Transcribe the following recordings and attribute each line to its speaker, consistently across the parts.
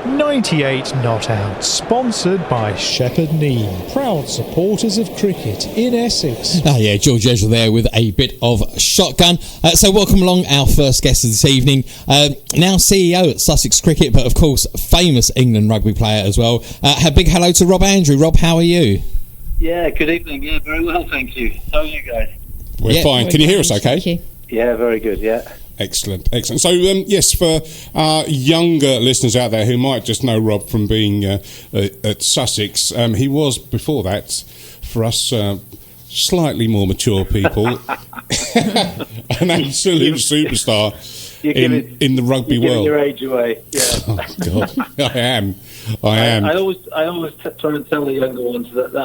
Speaker 1: 98 Not Out, sponsored by Shepherd Neame, proud supporters of cricket in Essex.
Speaker 2: Yeah, George Ezra there with a bit of shotgun. So welcome along our first guest of this evening, now CEO at Sussex Cricket, but of course famous England Rugby player as well. A big hello to Rob Andrew. Rob, how are you?
Speaker 3: Yeah, good evening. Yeah, very well, thank you. How are you guys?
Speaker 4: We're fine. Can you hear us okay?
Speaker 5: Thank you.
Speaker 3: Yeah, very good, yeah.
Speaker 4: Excellent. So, yes, for our younger listeners out there who might just know Rob from being at Sussex, he was, before that, for us slightly more mature people, an absolute superstar in the rugby world.
Speaker 3: You're giving your age away, yeah.
Speaker 4: Oh, God, I am.
Speaker 3: I always try and tell the younger ones that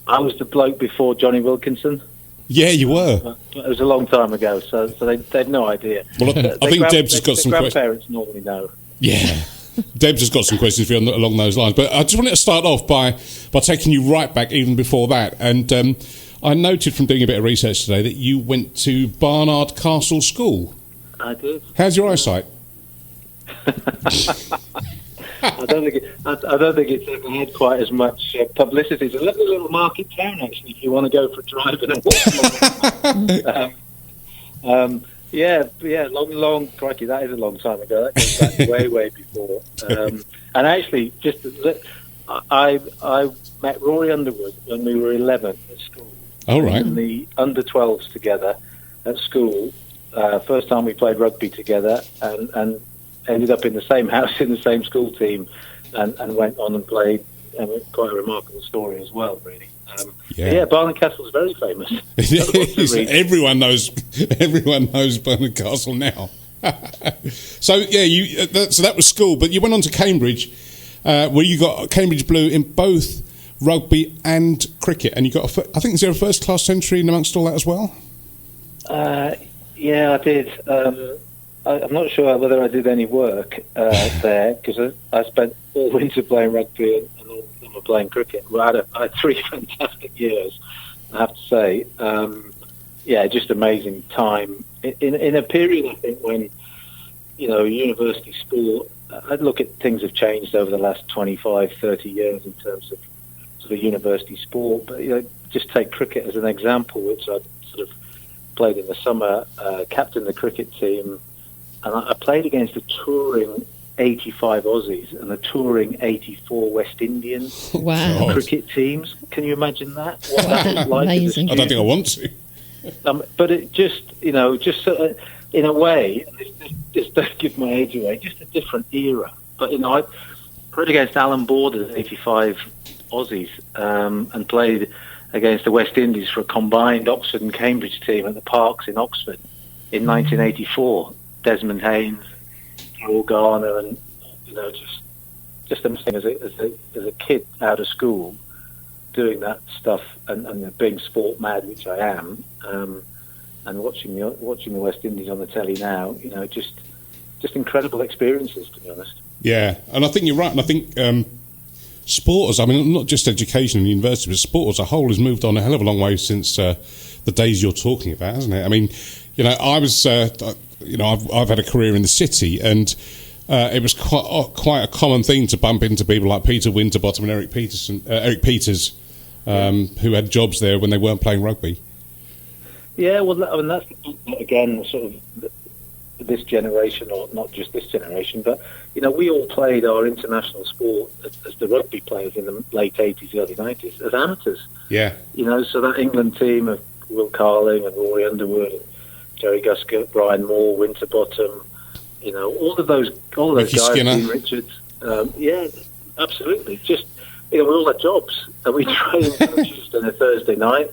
Speaker 3: I was the bloke before Johnny Wilkinson.
Speaker 4: Yeah, you were.
Speaker 3: It was a long time ago, so they had no idea.
Speaker 4: Well, I think Debs has got some questions.
Speaker 3: Grandparents normally know.
Speaker 4: Yeah, Debs has got some questions for you along those lines. But I just wanted to start off by taking you right back even before that. And I noted from doing a bit of research today that you went to Barnard Castle School.
Speaker 3: I did.
Speaker 4: How's your eyesight?
Speaker 3: I don't think it's ever had quite as much publicity. It's a lovely little market town, actually, if you want to go for a drive and walk. Long, crikey, that is a long time ago. That goes back way before. And actually, I met Rory Underwood when we were 11 at school.
Speaker 4: All right.
Speaker 3: And the under-12s together at school. First time we played rugby together, and ended up in the same house in the same school team, and went on and played. Quite a remarkable story as well, really. Barnard Castle is very famous.
Speaker 4: It is. Everyone knows Barnard Castle now. So that was school, but you went on to Cambridge, where you got Cambridge Blue in both rugby and cricket, and you got I think is there a first class century in amongst all that as well?
Speaker 3: Yeah, I did. I'm not sure whether I did any work there, because I spent all winter playing rugby and all summer playing cricket. Well, I had 3 fantastic years, I have to say. Just amazing time. In a period, I think, when, university sport, I'd look at things have changed over the last 25, 30 years in terms of sort of university sport. But, just take cricket as an example, which I sort of played in the summer, captained the cricket team. And I played against the touring 85 Aussies and the touring 84 West Indian cricket teams. Can you imagine that? What that was like?
Speaker 5: Amazing.
Speaker 4: I don't think I want to.
Speaker 3: But it just in a way, just don't give my age away, just a different era. But, I played against Alan Border's 85 Aussies and played against the West Indies for a combined Oxford and Cambridge team at the Parks in Oxford in 1984. Desmond Haynes, Paul Garner, and just amazing as a kid out of school, doing that stuff and being sport mad, which I am, and watching the West Indies on the telly now, just incredible experiences, to be honest.
Speaker 4: Yeah, and I think you're right, and I think sport not just education and university, but sport as a whole has moved on a hell of a long way since the days you're talking about, hasn't it? I mean, I was. I've had a career in the city, and it was quite a common thing to bump into people like Peter Winterbottom and Eric Peters, who had jobs there when they weren't playing rugby. Yeah,
Speaker 3: well, that's again sort of this generation, or not just this generation, but we all played our international sport as the rugby players in the late 80s, early 90s as amateurs.
Speaker 4: Yeah.
Speaker 3: So that England team of Will Carling and Rory Underwood, and Jerry Guscott, Brian Moore, Winterbottom, all of those
Speaker 4: Ricky
Speaker 3: guys,
Speaker 4: Skinner.
Speaker 3: Dean Richards. Absolutely. Just, we all had jobs, and we trained on a Tuesday and a Thursday night,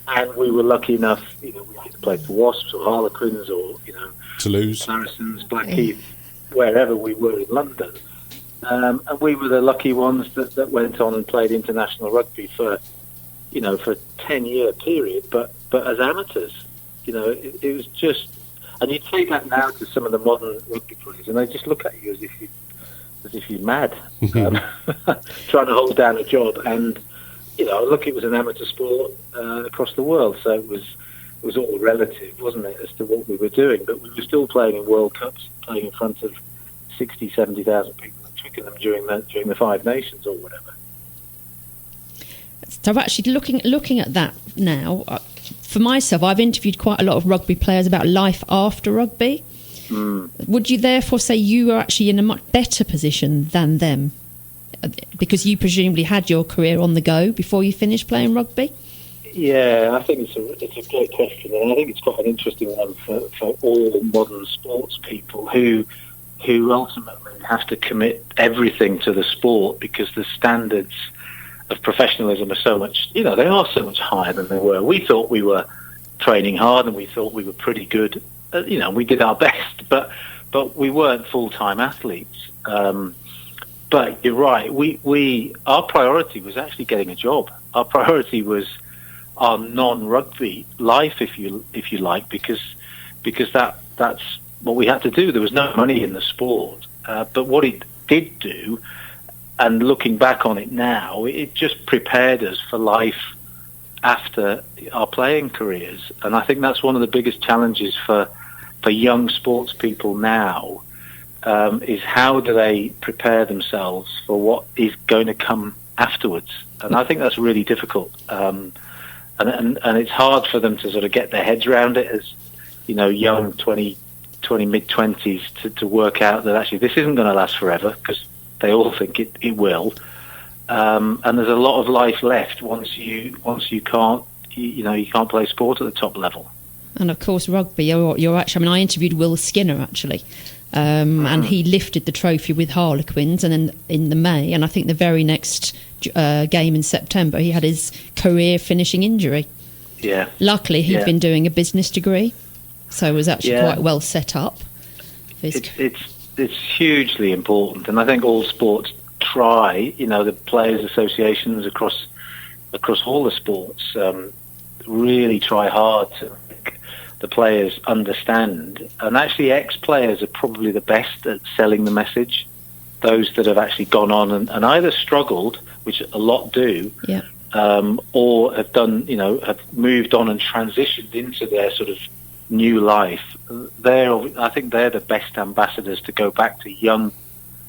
Speaker 3: and we were lucky enough, we had to play for Wasps or Harlequins or,
Speaker 4: Toulouse,
Speaker 3: Saracens, Blackheath, wherever we were in London. And we were the lucky ones that went on and played international rugby for a 10-year period, but as amateurs. It was just, and you'd say that now to some of the modern rugby players, and they just look at you as if you're mad, trying to hold down a job. And look, it was an amateur sport across the world, so it was all relative, wasn't it, as to what we were doing? But we were still playing in World Cups, playing in front of 60,000, 70,000 people at Twickenham during the Five Nations or whatever.
Speaker 5: So actually looking at that now, for myself, I've interviewed quite a lot of rugby players about life after rugby. Would you therefore say you are actually in a much better position than them? Because you presumably had your career on the go before you finished playing rugby?
Speaker 3: Yeah, I think it's a great question, and I think it's quite an interesting one for all modern sports people who ultimately have to commit everything to the sport because the standards of professionalism are so much, they are so much higher than they were. We thought we were training hard and we thought we were pretty good, we did our best, but we weren't full-time athletes. But you're right, our priority was actually getting a job. Our priority was our non-rugby life, if you like, because that's what we had to do. There was no money in the sport, but what it did do, and looking back on it now, it just prepared us for life after our playing careers. And I think that's one of the biggest challenges for young sports people now, is how do they prepare themselves for what is going to come afterwards. And I think that's really difficult. And it's hard for them to sort of get their heads around it as, young 20 mid-20s to work out that actually this isn't going to last forever, because they all think it will, and there's a lot of life left once you can't you can't play sport at the top level. And
Speaker 5: of course, rugby. You're actually. I interviewed Will Skinner actually, and he lifted the trophy with Harlequins, and then in the May, and I think the very next game in September, he had his career finishing injury.
Speaker 3: Yeah.
Speaker 5: Luckily, he'd been doing a business degree, so it was actually quite well set up.
Speaker 3: It's hugely important, and I think all sports try. The players' associations across all the sports really try hard to make the players understand. And actually, ex-players are probably the best at selling the message. Those that have actually gone on and either struggled, which a lot do, or have done, have moved on and transitioned into their sort of new life. I think they're the best ambassadors to go back to young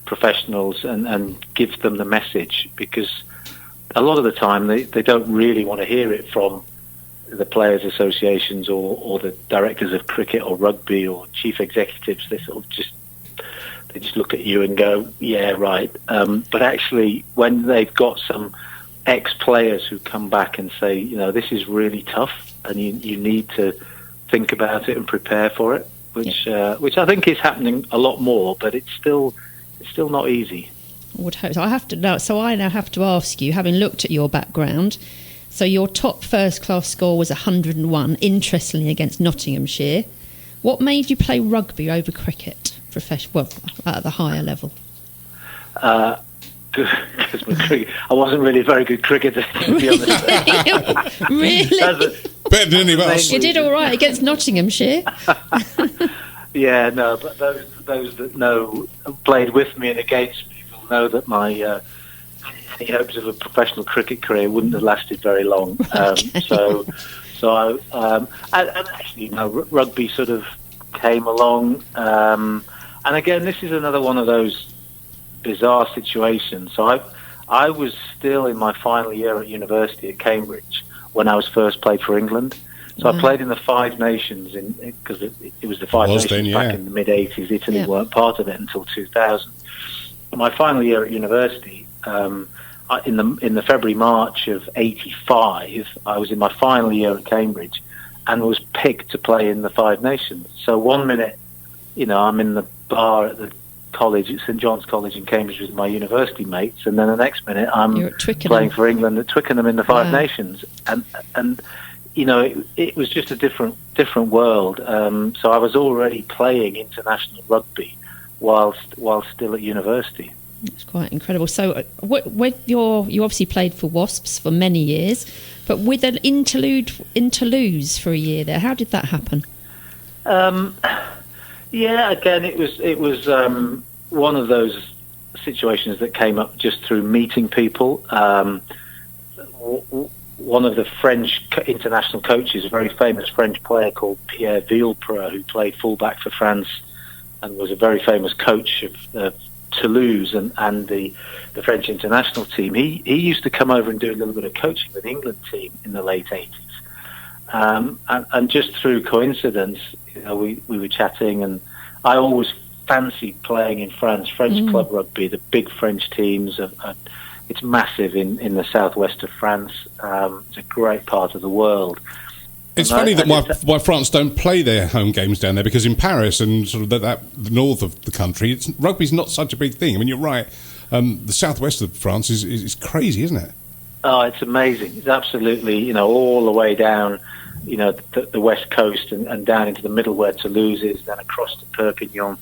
Speaker 3: professionals and give them the message, because a lot of the time they don't really want to hear it from the players' associations or the directors of cricket or rugby or chief executives. They sort of just look at you and go, yeah, right. But actually, when they've got some ex-players who come back and say, this is really tough and you need to think about it and prepare for it, which I think is happening a lot more, but it's still not easy.
Speaker 5: I would hope so. I now have to ask you, having looked at your background, so your top first-class score was 101, interestingly, against Nottinghamshire. What made you play rugby over cricket, at the higher level? Because
Speaker 3: I wasn't really a very good cricketer, to be honest.
Speaker 5: Really?
Speaker 4: Better than anyone else.
Speaker 5: You did all right against Nottinghamshire.
Speaker 3: Yeah, no, but those that played with me and against me will know that my any hopes of a professional cricket career wouldn't have lasted very long. So actually, rugby sort of came along, and again, this is another one of those bizarre situations. So I was still in my final year at university at Cambridge when I was first played for England. So I played in the Five Nations because it was the Five Nations back in the mid-'80s. Italy weren't part of it until 2000. In my final year at university, in the February-March of 85, I was in my final year at Cambridge and was picked to play in the Five Nations. So one minute, I'm in the bar at the college at St John's College in Cambridge with my university mates, and then the next minute I'm playing for England at Twickenham in the Five Nations, and it was just a different world. So I was already playing international rugby while still at university.
Speaker 5: It's quite incredible. So you obviously played for Wasps for many years, but with an interlude in Toulouse for a year there, how did that happen?
Speaker 3: Yeah, again, it was one of those situations that came up just through meeting people. One of the French international coaches, a very famous French player called Pierre Villepreux, who played fullback for France and was a very famous coach of Toulouse and the French international team, he used to come over and do a little bit of coaching with the England team in the late 80s. And just through coincidence, we were chatting, and I always fancied playing in France, French club rugby, the big French teams. It's massive in the southwest of France. It's a great part of the world.
Speaker 4: It's funny why France don't play their home games down there, because in Paris and sort of the north of the country, rugby's not such a big thing. I mean, you're right. The southwest of France is crazy, isn't it?
Speaker 3: Oh, it's amazing. It's absolutely, all the way down, the west coast and down into the middle where Toulouse is, then across to Perpignan,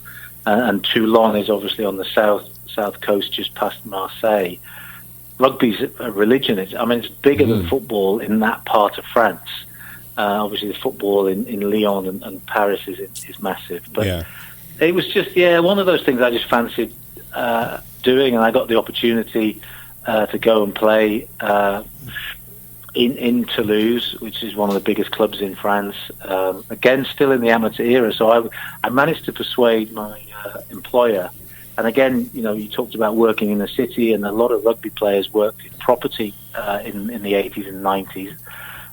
Speaker 3: and Toulon is obviously on the south coast, just past Marseille. Rugby's a religion. It's bigger than football in that part of France. Obviously, the football in Lyon and Paris is massive. But it was just, one of those things I just fancied doing, and I got the opportunity to go and play in Toulouse, which is one of the biggest clubs in France. Again, still in the amateur era. So I managed to persuade my employer. And again, you talked about working in the city, and a lot of rugby players worked in property in the 80s and 90s.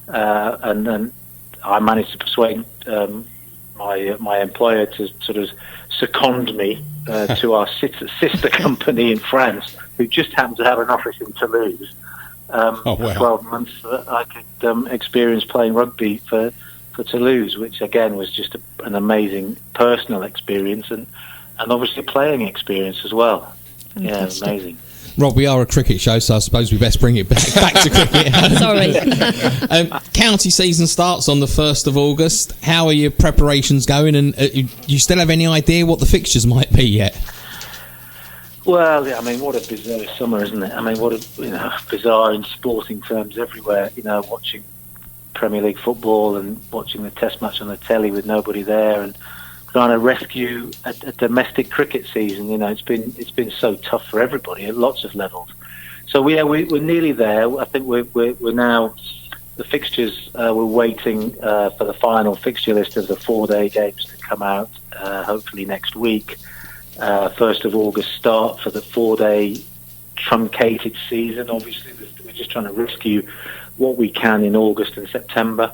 Speaker 3: And then I managed to persuade my employer to sort of second me to our sister company in France, who just happened to have an office in Toulouse. For 12 months, I could experience playing rugby for Toulouse, which again was just an amazing personal experience and obviously a playing experience as well.
Speaker 5: Fantastic.
Speaker 3: Yeah, amazing.
Speaker 2: Rob, we are a cricket show, so I suppose we best bring it back to cricket.
Speaker 5: Sorry.
Speaker 2: County season starts on the 1st of August. How are your preparations going, and do you still have any idea what the fixtures might be yet?
Speaker 3: Well, what a bizarre summer, isn't it? What a bizarre in sporting terms everywhere. Watching Premier League football and watching the Test match on the telly with nobody there, and trying to rescue a domestic cricket season. It's been so tough for everybody at lots of levels. So we're nearly there. I think we're now the fixtures. We're waiting for the final fixture list of the 4-day games to come out. Hopefully next week. 1st of August start for the 4-day truncated season. Obviously, we're just trying to rescue what we can in August and September.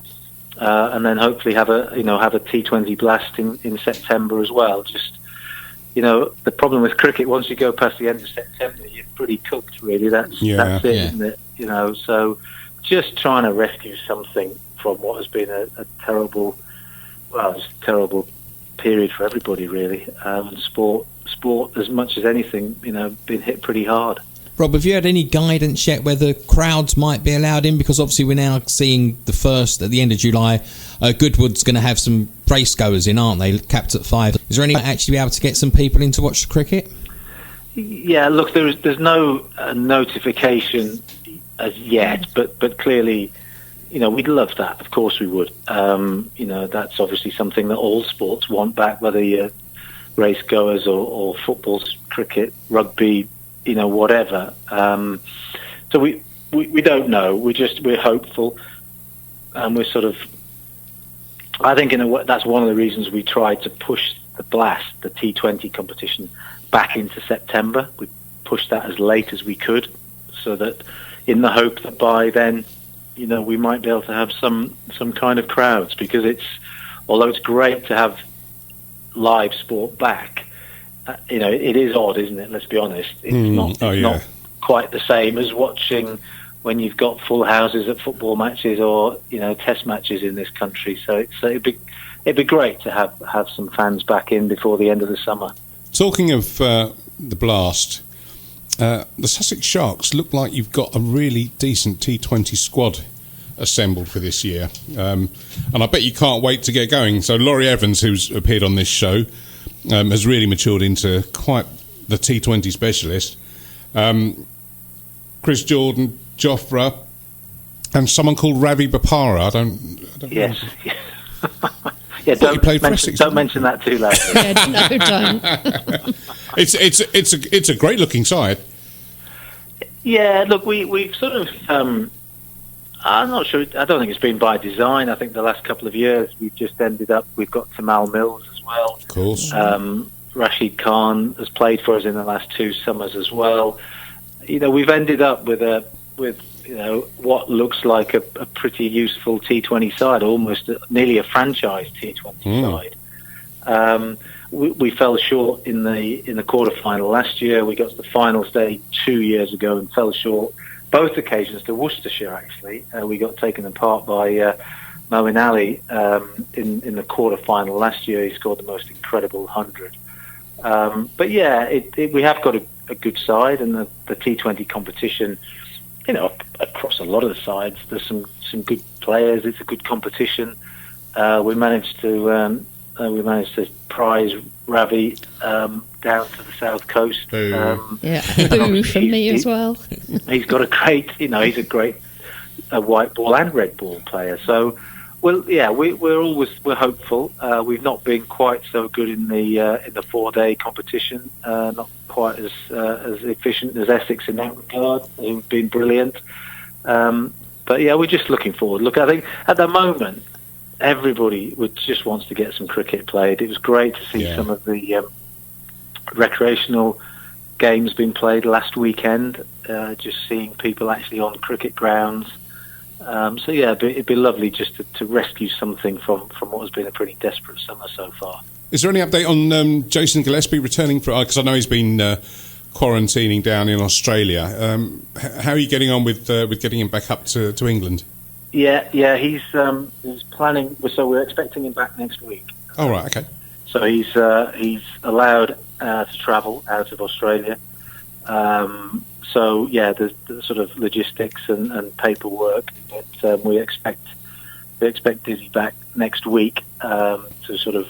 Speaker 3: And then hopefully have a T20 blast in September as well. Just the problem with cricket, once you go past the end of September, you're pretty cooked. Really, that's it, isn't it? So just trying to rescue something from what has been a terrible period for everybody, really. And sport as much as anything, been hit pretty hard.
Speaker 2: Rob, have you had any guidance yet whether crowds might be allowed in? Because obviously we're now seeing the first, at the end of July, Goodwood's going to have some race goers in, aren't they? Capped at 5. Is there any actually be able to get some people in to watch the cricket?
Speaker 3: Yeah, look, there's no notification as yet, but clearly, we'd love that. Of course we would. That's obviously something that all sports want back, whether you're race goers or football, cricket, rugby, whatever. So we don't know. We're hopeful, and we're sort of. I think in a way, that's one of the reasons we tried to push the T20 competition, back into September. We pushed that as late as we could, so that in the hope that by then, we might be able to have some kind of crowds, because although it's great to have live sport back. It is odd, isn't it? Let's be honest. It's not quite the same as watching when you've got full houses at football matches or Test matches in this country. So it'd be great to have some fans back in before the end of the summer.
Speaker 4: Talking of the blast, the Sussex Sharks look like you've got a really decent T20 squad assembled for this year, and I bet you can't wait to get going. So Laurie Evans, who's appeared on this show, has really matured into quite the T20 specialist. Chris Jordan, Jofra, and someone called Ravi Bopara. I don't
Speaker 3: yes.
Speaker 4: know.
Speaker 3: Yeah, don't mention that too loud.
Speaker 5: Yeah, no, don't.
Speaker 4: It's a great looking side.
Speaker 3: Yeah, look, we've sort of. I'm not sure. I don't think it's been by design. I think the last couple of years we've just ended up. We've got Tamal Mills as well.
Speaker 4: Of course.
Speaker 3: Rashid Khan has played for us in the last 2 summers as well. We've ended up with what looks like a pretty useful T20 side, almost nearly a franchise T20 side. We fell short in the quarter-final last year. We got to the final stage 2 years ago and fell short both occasions to Worcestershire, actually. We got taken apart by Moeen Ali in the quarter-final last year. He scored the most incredible 100. But yeah, we have got a good side, and the T20 competition, across a lot of the sides, there's some good players. It's a good competition. We managed to prize Ravi down to the south coast.
Speaker 5: Boo from me as well.
Speaker 3: He's got a great, he's a great white ball and red ball player. So, we're hopeful. We've not been quite so good in the 4-day competition. Not quite as efficient as Essex in that regard. They've been brilliant. But yeah, we're just looking forward. Look, I think at the moment, everybody just wants to get some cricket played. It was great to see some of the recreational games being played last weekend. Just seeing people actually on cricket grounds. So yeah, it'd be lovely just to rescue something from what has been a pretty desperate summer so far.
Speaker 4: Is there any update on Jason Gillespie returning because I know he's been quarantining down in Australia. How are you getting on with getting him back up to England?
Speaker 3: Yeah, he's planning. So we're expecting him back next week.
Speaker 4: Oh right, okay.
Speaker 3: So he's allowed to travel out of Australia. So yeah, there's the sort of logistics and paperwork, but we expect Dizzy back next week to sort of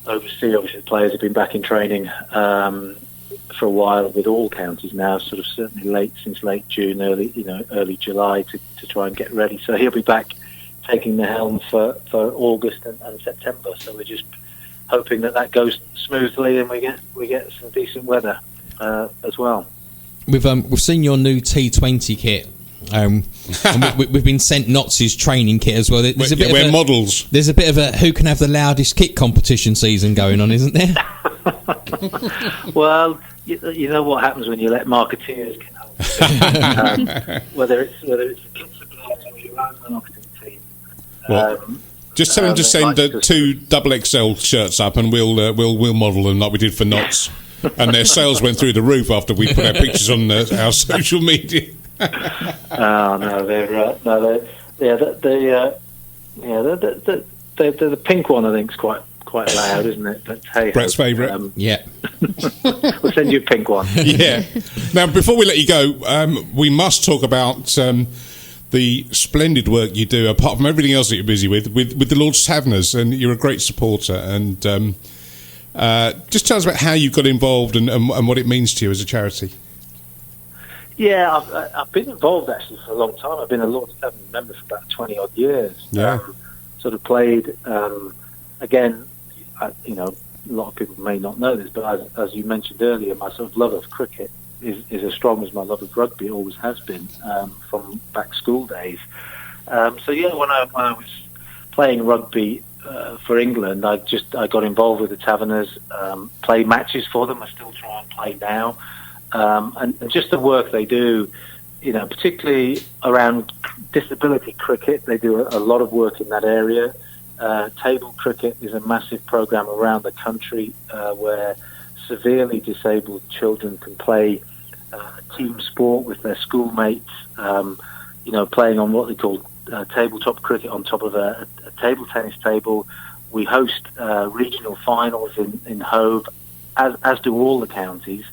Speaker 3: oversee. Obviously, the players have been back in training for a while with all counties now. Sort of certainly since late June, early July to try and get ready. So he'll be back taking the helm for August and September. So we're just hoping that goes smoothly and we get some decent weather as well.
Speaker 2: We've seen your new T20 kit. And we've been sent Knots' training kit as well.
Speaker 4: We're models.
Speaker 2: There's a bit of a who can have the loudest kit competition season going on, isn't there?
Speaker 3: Well, you know what happens when you let marketeers get hold. Whether it's the kit suppliers or your own marketing team.
Speaker 4: Just tell him to send 2 XXL shirts up, and we'll model them like we did for Knots. And their sales went through the roof after we put our pictures on our social media.
Speaker 3: Oh no, the pink one I think is quite loud, isn't it? But hey,
Speaker 4: Brett's favourite.
Speaker 2: Yeah,
Speaker 3: we'll send you a pink one.
Speaker 4: Yeah. Now, before we let you go, we must talk about the splendid work you do, apart from everything else that you're busy with the Lord's Taverners, and you're a great supporter. And just tell us about how you got involved and what it means to you as a charity.
Speaker 3: Yeah, I've been involved actually for a long time. I've been a Lord's Tavern member for about 20 odd years.
Speaker 4: Yeah.
Speaker 3: Sort of played, again, a lot of people may not know this, but as you mentioned earlier, my sort of love of cricket is as strong as my love of rugby. It always has been from back school days. So yeah, when I was playing rugby for England, I got involved with the Taverners, play matches for them. I still try and play now. And just the work they do, particularly around disability cricket, they do a lot of work in that area. Table cricket is a massive program around the country where severely disabled children can play team sport with their schoolmates, playing on what they call tabletop cricket on top of a table tennis table. We host regional finals in Hove, as do all the counties.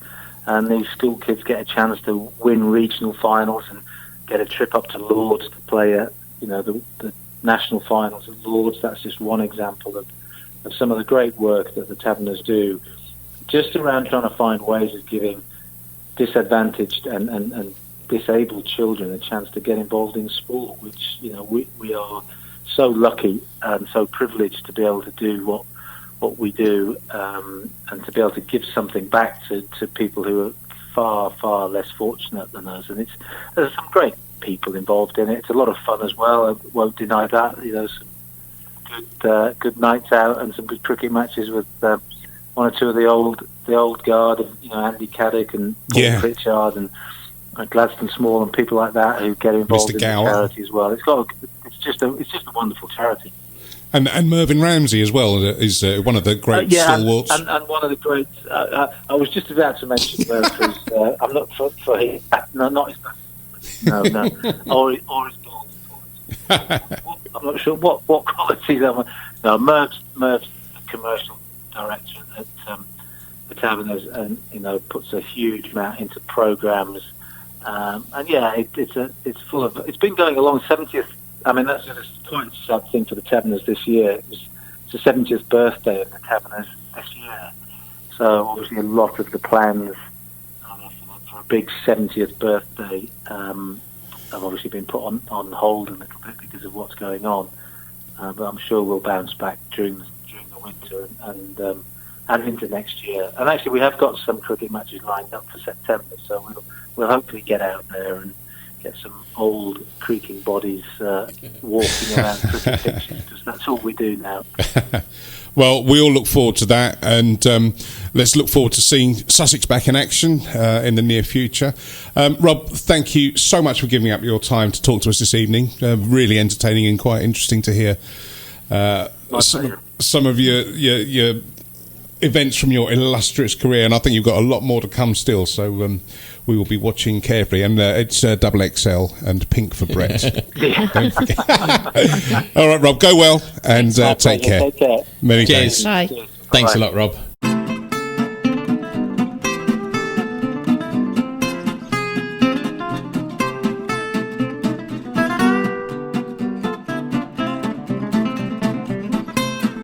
Speaker 3: And these school kids get a chance to win regional finals and get a trip up to Lords to play the national finals at Lords. That's just one example of some of the great work that the Taverners do, just around trying to find ways of giving disadvantaged and disabled children a chance to get involved in sport, which we are so lucky and so privileged to be able to do what we do, and to be able to give something back to people who are far, far less fortunate than us. And there's some great people involved in it. It's a lot of fun as well. I won't deny that. Some good nights out and some good cricket matches with one one or two of the old guard of Andy Caddick and Paul Pritchard and Gladstone Small and people like that who get involved
Speaker 4: Mr.
Speaker 3: in the
Speaker 4: Gower.
Speaker 3: charity as well. It's just a wonderful charity.
Speaker 4: And Mervyn Ramsey as well is one of the great stalwarts.
Speaker 3: And one of the great. I was just about to mention Mervyn's. I'm not for his. No, not his. No, or his ball. I'm not sure what qualities. No, Merv's the commercial director at the Taverners, and puts a huge amount into programs. It's full of. It's been going along 70th. I mean, that's quite a sad thing for the Taverners this year. It's the 70th birthday of the Taverners this year. So obviously a lot of the plans for a big 70th birthday have obviously been put on hold a little bit because of what's going on. But I'm sure we'll bounce back during the winter and into next year. And actually we have got some cricket matches lined up for September, so we'll hopefully get out there and get some old creaking bodies walking around cricket pitches, because that's all we do now.
Speaker 4: Well, we all look forward to that, and let's look forward to seeing Sussex back in action in the near future. Rob, thank you so much for giving up your time to talk to us this evening. Really entertaining and quite interesting to hear some of your events from your illustrious career, and I think you've got a lot more to come still, so we will be watching carefully, and it's double XL and pink for Brett. Don't forget. All right, Rob, go well, and take care.
Speaker 3: Take care.
Speaker 4: Many
Speaker 2: Cheers.
Speaker 4: thanks.
Speaker 5: Bye.
Speaker 2: Thanks a lot, Rob.